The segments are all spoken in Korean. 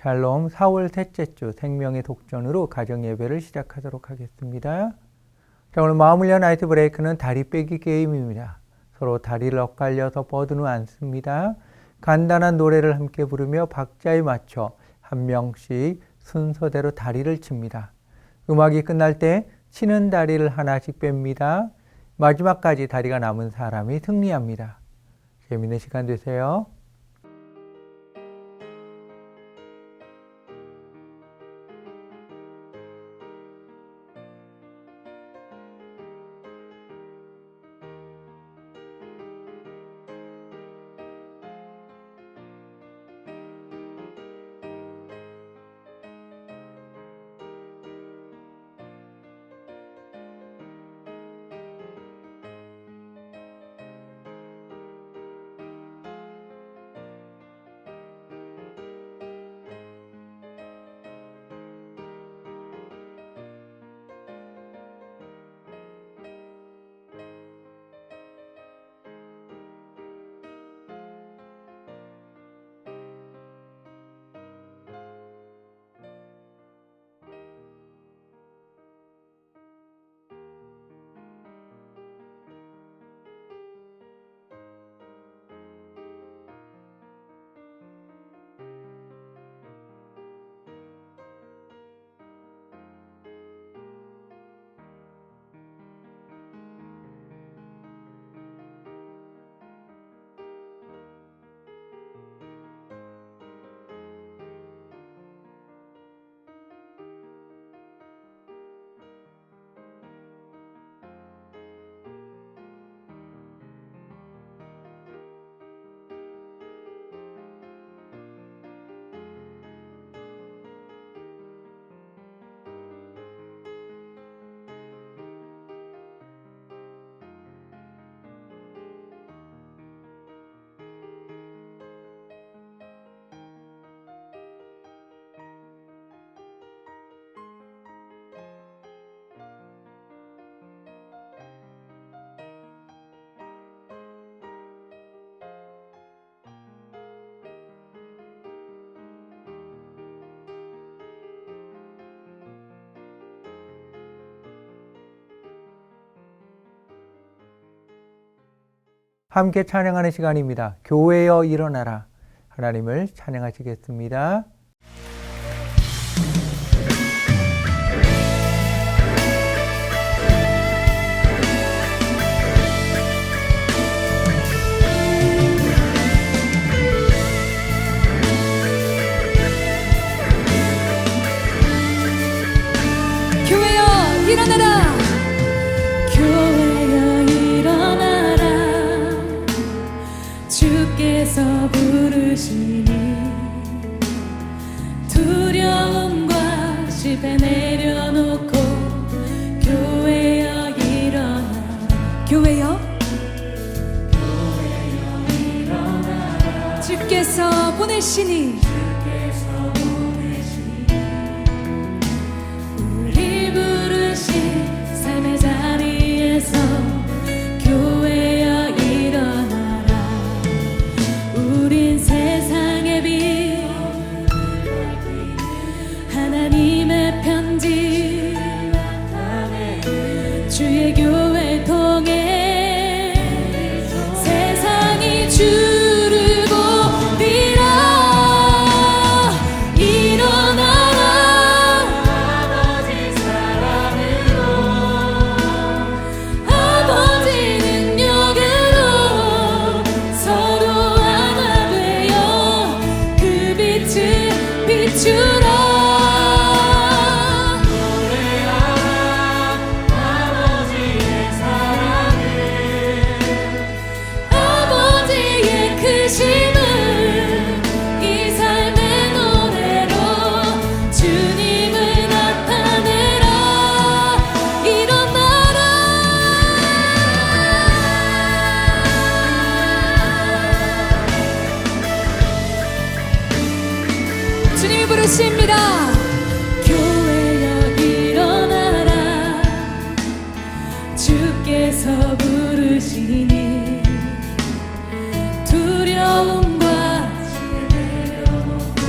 샬롬 4월 셋째 주 생명의 독전으로 가정 예배를 시작하도록 하겠습니다. 자, 오늘 마음을 연 나이트 브레이크는 다리 빼기 게임입니다. 서로 다리를 엇갈려서 버드는 않습니다. 간단한 노래를 함께 부르며 박자에 맞춰 한 명씩 순서대로 다리를 칩니다. 음악이 끝날 때 치는 다리를 하나씩 뺍니다. 마지막까지 다리가 남은 사람이 승리합니다. 재미있는 시간 되세요. 함께 찬양하는 시간입니다. 교회여 일어나라. 하나님을 찬양하시겠습니다. 교회여 일어나라. 주께서 부르시니 두려움과 실패 내려놓고 교회여 일어나라. 교회여 일어나라. 주께서 보내시니 우리 부르신 삶의 자리에서 교회여 일어나라. 우린 세상의 빛 하나님의 편지 주의 교회 통해 세상이 주를 보리라. 일어나라. 아버지 사랑으로 아버지 능력으로 서로 비추라. 노래하라 아버지의 사랑을, 아버지의 크심을 이 삶의 노래로 주님을 나타내라. 일어나라. 주님이 부르십니다. 교회여 일어나라. 주께서 부르시니 두려움과 내려놓고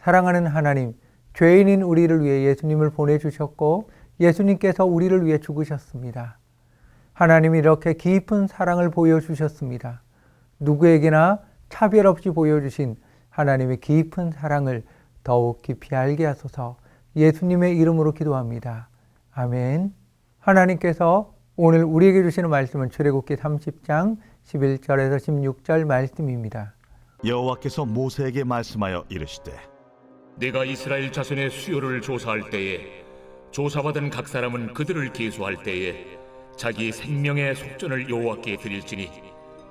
사랑하는 하나님, 죄인인 우리를 위해 예수님을 보내주셨고 예수님께서 우리를 위해 죽으셨습니다. 하나님이 이렇게 깊은 사랑을 보여주셨습니다. 누구에게나 차별 없이 보여주신 하나님의 깊은 사랑을 더욱 깊이 알게 하소서. 예수님의 이름으로 기도합니다. 아멘. 하나님께서 오늘 우리에게 주시는 말씀은 출애굽기 30장 11절에서 16절 말씀입니다. 여호와께서 모세에게 말씀하여 이르시되 내가 이스라엘 자손의 수요를 조사할 때에 조사받은 각 사람은 그들을 계수할 때에 자기 생명의 속전을 여호와께 드릴지니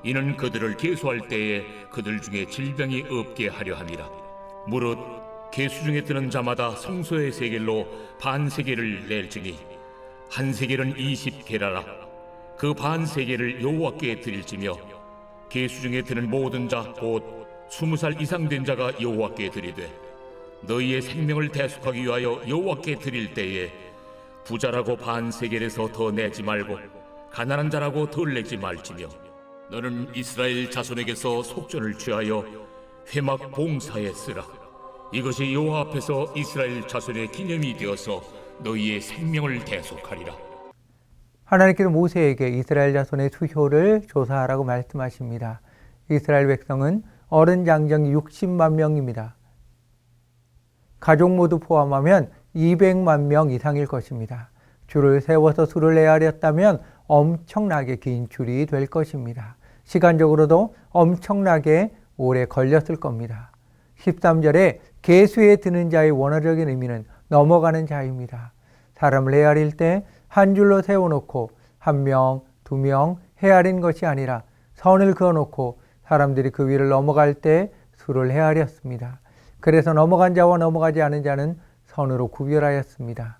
이는 그들을 계수할 때에 그들 중에 질병이 없게 하려 함이라. 무릇 계수 중에 드는 자마다 성소의 세겔로 반 세겔을 낼지니 한 세겔은 20게라라. 그 반 세겔을 여호와께 드릴지며 계수 중에 드는 모든 자 곧 20살 이상 된 자가 여호와께 드리되 너희의 생명을 대속하기 위하여 여호와께 드릴 때에 부자라고 반 세겔에서 더 내지 말고 가난한 자라고 덜 내지 말지며 너는 이스라엘 자손에게서 속전을 취하여 회막 봉사에 쓰라. 이것이 여호와 앞에서 이스라엘 자손의 기념이 되어서 너희의 생명을 대속하리라. 하나님께서 모세에게 이스라엘 자손의 수효를 조사하라고 말씀하십니다. 이스라엘 백성은 어른 장정이 60만 명입니다. 가족 모두 포함하면 200만 명 이상일 것입니다. 줄을 세워서 수를 헤아렸다면 엄청나게 긴 줄이 될 것입니다. 시간적으로도 엄청나게 오래 걸렸을 겁니다. 13절에 계수에 드는 자의 원어적인 의미는 넘어가는 자입니다. 사람을 헤아릴 때 한 줄로 세워놓고 한 명, 두 명 헤아린 것이 아니라 선을 그어놓고 사람들이 그 위를 넘어갈 때 수를 헤아렸습니다. 그래서 넘어간 자와 넘어가지 않은 자는 선으로 구별하였습니다.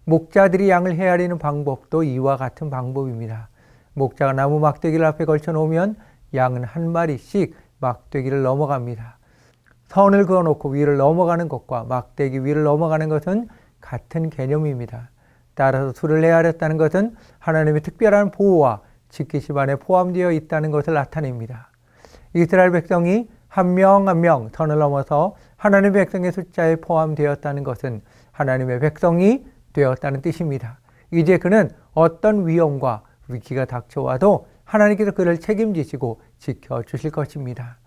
목자들이 양을 헤아리는 방법도 이와 같은 방법입니다. 목자가 나무 막대기를 앞에 걸쳐 놓으면 양은 한 마리씩 막대기를 넘어갑니다. 선을 그어놓고 위를 넘어가는 것과 막대기 위를 넘어가는 것은 같은 개념입니다. 따라서 수를 헤아렸다는 것은 하나님의 특별한 보호와 지키심 안에 포함되어 있다는 것을 나타냅니다. 이스라엘 백성이 한 명 한 명 선을 넘어서 하나님의 백성의 숫자에 포함되었다는 것은 하나님의 백성이 되었다는 뜻입니다. 이제 그는 어떤 위험과 위기가 닥쳐와도 하나님께서 그를 책임지시고 지켜주실 것입니다.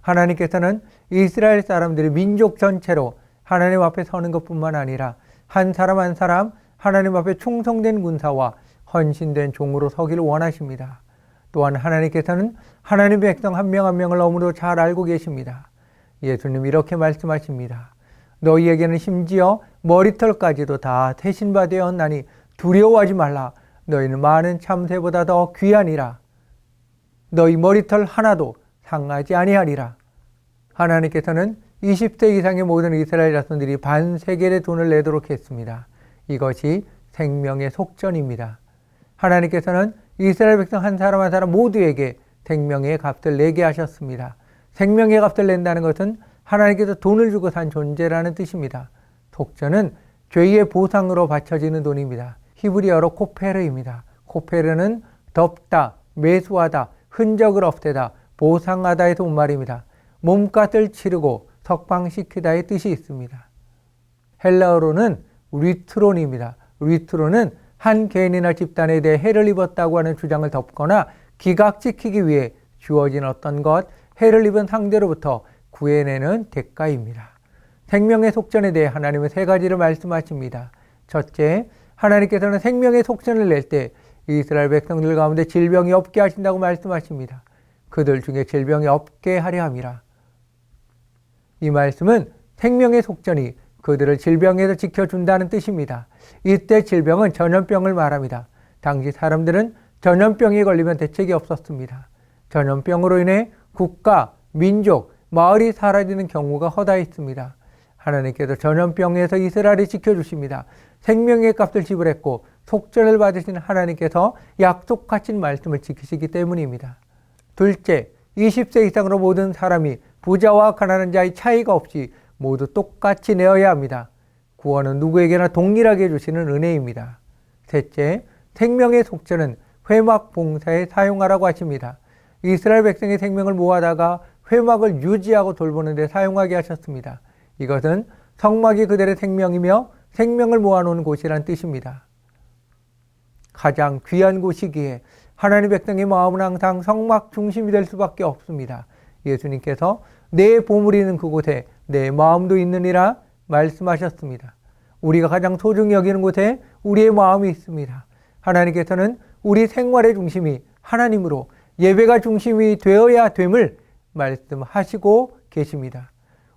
하나님께서는 이스라엘 사람들이 민족 전체로 하나님 앞에 서는 것뿐만 아니라 한 사람 한 사람 하나님 앞에 충성된 군사와 헌신된 종으로 서기를 원하십니다. 또한 하나님께서는 하나님의 백성 한 명 한 명을 너무도 잘 알고 계십니다. 예수님 이렇게 말씀하십니다. 너희에게는 심지어 머리털까지도 다 대신바 되었나니 두려워하지 말라. 너희는 많은 참새보다 더 귀하니라. 너희 머리털 하나도 상하지 아니하리라. 하나님께서는 20세 이상의 모든 이스라엘 자손들이 반 세겔의 돈을 내도록 했습니다. 이것이 생명의 속전입니다. 하나님께서는 이스라엘 백성 한 사람 한 사람 모두에게 생명의 값을 내게 하셨습니다. 생명의 값을 낸다는 것은 하나님께서 돈을 주고 산 존재라는 뜻입니다. 속전은 죄의 보상으로 바쳐지는 돈입니다. 히브리어로 코페르입니다. 코페르는 덮다, 매수하다, 흔적을 없애다, 보상하다에서 온 말입니다. 몸값을 치르고 석방시키다의 뜻이 있습니다. 헬라어로는 리트론입니다. 리트론은 한 개인이나 집단에 대해 해를 입었다고 하는 주장을 덮거나 기각시키기 위해 주어진 어떤 것, 해를 입은 상대로부터 구해내는 대가입니다. 생명의 속전에 대해 하나님은 세 가지를 말씀하십니다. 첫째, 하나님께서는 생명의 속전을 낼 때 이스라엘 백성들 가운데 질병이 없게 하신다고 말씀하십니다. 그들 중에 질병이 없게 하려 함이라. 이 말씀은 생명의 속전이 그들을 질병에서 지켜준다는 뜻입니다. 이때 질병은 전염병을 말합니다. 당시 사람들은 전염병에 걸리면 대책이 없었습니다. 전염병으로 인해 국가, 민족, 마을이 사라지는 경우가 허다했습니다. 하나님께서 전염병에서 이스라엘을 지켜주십니다. 생명의 값을 지불했고 속전을 받으신 하나님께서 약속하신 말씀을 지키시기 때문입니다. 둘째, 20세 이상으로 모든 사람이 부자와 가난한 자의 차이가 없이 모두 똑같이 내어야 합니다. 구원은 누구에게나 동일하게 주시는 은혜입니다. 셋째, 생명의 속전은 회막 봉사에 사용하라고 하십니다. 이스라엘 백성의 생명을 모아다가 회막을 유지하고 돌보는 데 사용하게 하셨습니다. 이것은 성막이 그들의 생명이며 생명을 모아놓은 곳이란 뜻입니다. 가장 귀한 곳이기에 하나님 백성의 마음은 항상 성막 중심이 될 수밖에 없습니다. 예수님께서 내 보물이 있는 그곳에 내 마음도 있느니라 말씀하셨습니다. 우리가 가장 소중히 여기는 곳에 우리의 마음이 있습니다. 하나님께서는 우리 생활의 중심이 하나님으로 예배가 중심이 되어야 됨을 말씀하시고 계십니다.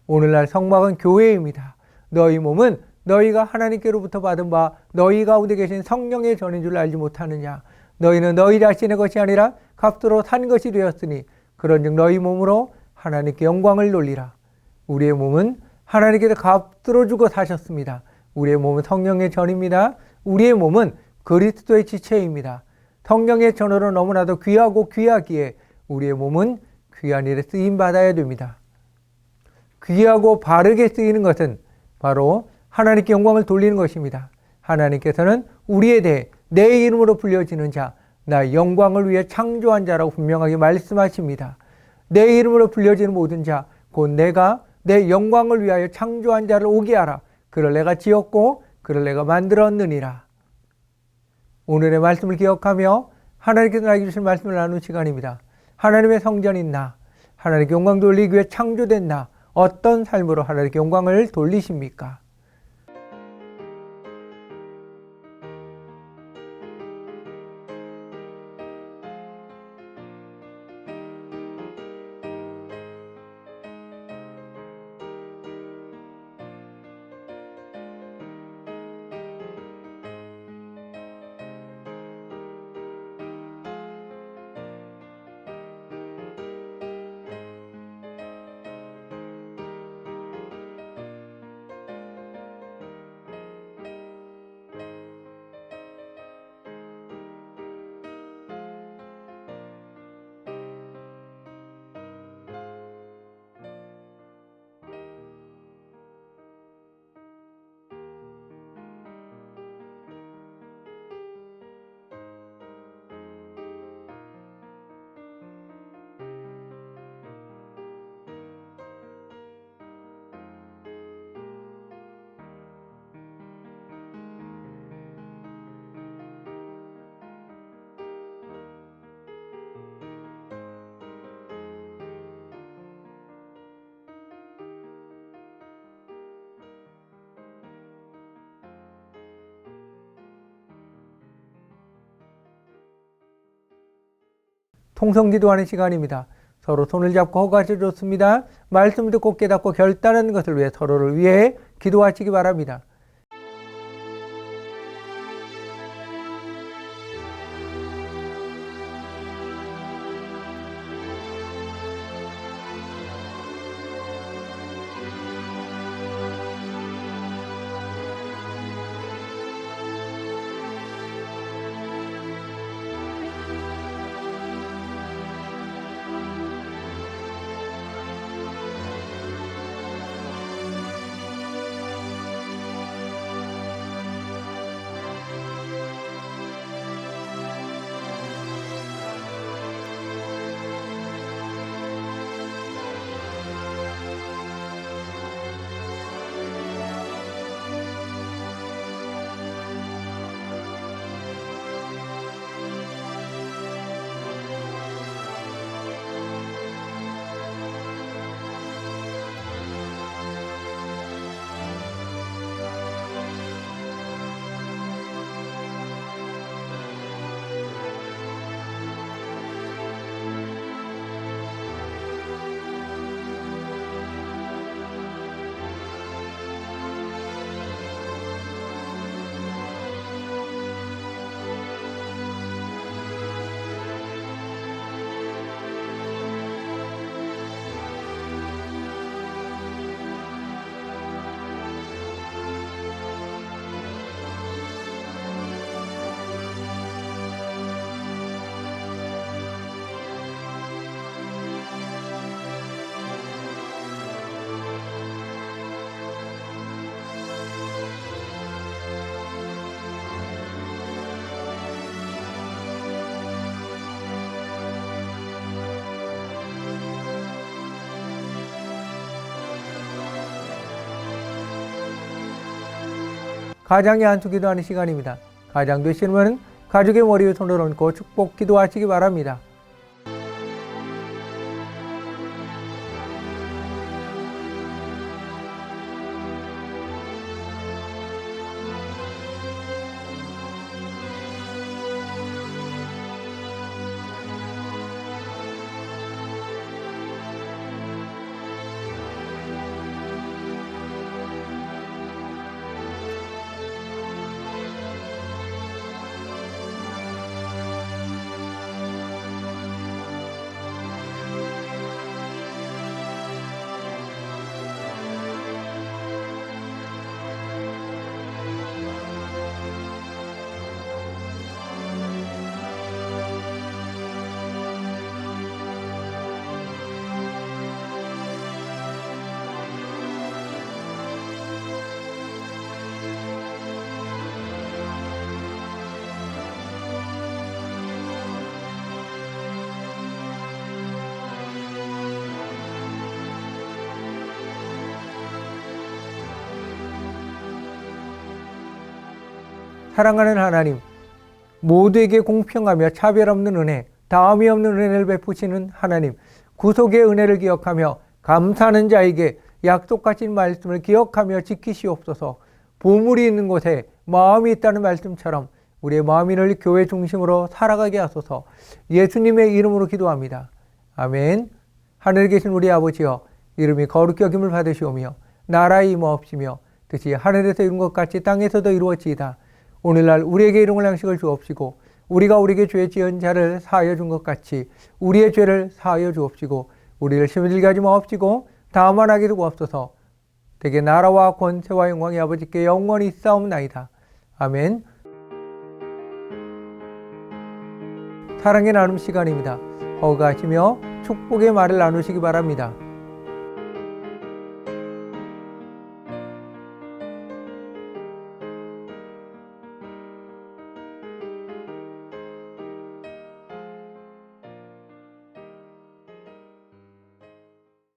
오늘날 성막은 교회입니다. 너희 몸은 너희가 하나님께로부터 받은 바 너희 가운데 계신 성령의 전인 줄 알지 못하느냐. 너희는 너희 자신의 것이 아니라 값으로 산 것이 되었으니 그런즉 너희 몸으로 하나님께 영광을 돌리라. 우리의 몸은 하나님께서 값으로 주고 사셨습니다. 우리의 몸은 성령의 전입니다. 우리의 몸은 그리스도의 지체입니다. 성령의 전으로 너무나도 귀하고 귀하기에 우리의 몸은 귀한 일에 쓰임받아야 됩니다. 귀하고 바르게 쓰이는 것은 바로 하나님께 영광을 돌리는 것입니다. 하나님께서는 우리에 대해 내 이름으로 불려지는 자, 나의 영광을 위해 창조한 자라고 분명하게 말씀하십니다. 내 이름으로 불려지는 모든 자, 곧 내가 내 영광을 위하여 창조한 자를 오게 하라. 그를 내가 지었고 그를 내가 만들었느니라. 오늘의 말씀을 기억하며 하나님께서 나에게 주신 말씀을 나누는 시간입니다. 하나님의 성전인 나, 하나님께 영광 돌리기 위해 창조된 나, 어떤 삶으로 하나님께 영광을 돌리십니까? 통성기도하는 시간입니다. 서로 손을 잡고 허가해 줬습니다. 말씀 듣고 깨닫고 결단하는 것을 위해 서로를 위해 기도하시기 바랍니다. 가장의 안수 기도하는 시간입니다. 가장 되시는 분은 가족의 머리에 손을 얹고 축복 기도하시기 바랍니다. 사랑하는 하나님, 모두에게 공평하며 차별 없는 은혜, 다함이 없는 은혜를 베푸시는 하나님, 구속의 은혜를 기억하며 감사하는 자에게 약속하신 말씀을 기억하며 지키시옵소서. 보물이 있는 곳에 마음이 있다는 말씀처럼 우리의 마음을 교회 중심으로 살아가게 하소서. 예수님의 이름으로 기도합니다. 아멘. 하늘에 계신 우리 아버지여, 이름이 거룩히 여김을 받으시오며 나라의 임하옵시며 뜻이 하늘에서 이룬 것 같이 땅에서도 이루어지이다. 오늘날 우리에게 일용할 양식을 주옵시고 우리가 우리에게 죄 지은 자를 사하여 준 것 같이 우리의 죄를 사하여 주옵시고 우리를 시험에 들게 하지 마옵시고 다만 하게 두옵소서. 대개 나라와 권세와 영광이 아버지께 영원히 있사옵나이다. 아멘. 사랑의 나눔 시간입니다. 허가하시며 축복의 말을 나누시기 바랍니다.